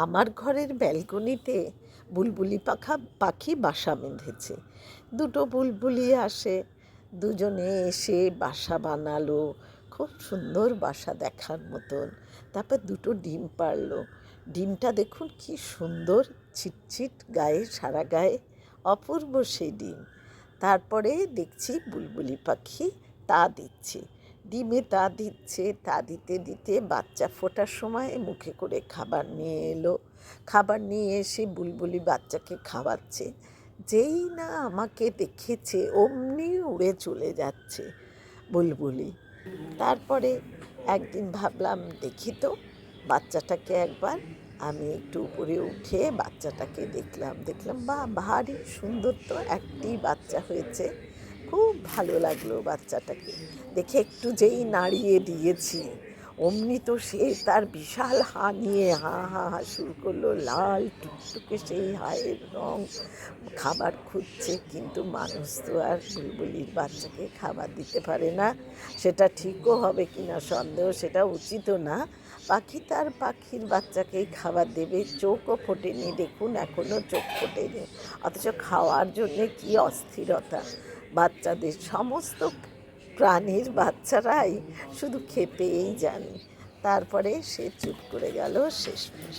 আমার ঘরের ব্যালকনিতে বুলবুলি পাখি বাসা বেঁধেছে। দুটো বুলবুলি আসে, দুজনে এসে বাসা বানালো, খুব সুন্দর বাসা দেখার মতন। তারপর দুটো ডিম পাড়লো। ডিমটা দেখুন কি সুন্দর, ছিটছিট গায়ে, সারা গায়ে, অপূর্ব সেই ডিম। তারপরে দেখছি বুলবুলি পাখি তা দিচ্ছে, ডিমে তা দিচ্ছে, তা দিতে দিতে বাচ্চা ফোটার সময় মুখে করে খাবার নিয়ে এলো। খাবার নিয়ে এসে বুলবুলি বাচ্চাকে খাওয়াচ্ছে। যেই না আমাকে দেখেছে অমনি উড়ে চলে যাচ্ছে বুলবুলি। তারপরে একদিন ভাবলাম দেখি তো বাচ্চাটাকে একবার। আমি একটু উপরে উঠে বাচ্চাটাকে দেখলাম বা ভারী সুন্দর, তো একটি বাচ্চা হয়েছে। খুব ভালো লাগলো বাচ্চাটাকে দেখে। একটু যেই নাড়িয়ে দিয়েছি অমনি তো সে তার বিশাল হা নিয়ে হা হা হা শুরু করলো, লাল টুকটুকে সেই হায়ের রং। খাবার খুঁজছে, কিন্তু মানুষ তো আর বুলবুলির বাচ্চাকে খাবার দিতে পারে না। সেটা ঠিকও হবে কিনা সন্দেহ, সেটা উচিতও না। পাখি তার পাখির বাচ্চাকেই খাবার দেবে। চোখও ফোটেনি, দেখুন এখনও চোখ ফোটেনি, অথচ খাওয়ার জন্যে কি অস্থিরতা। বাচ্চাদের সমস্ত প্রাণীর বাচ্চারাই শুধু খেতেই জানে। তারপরে সে চুপ করে গেল শেষমেশ।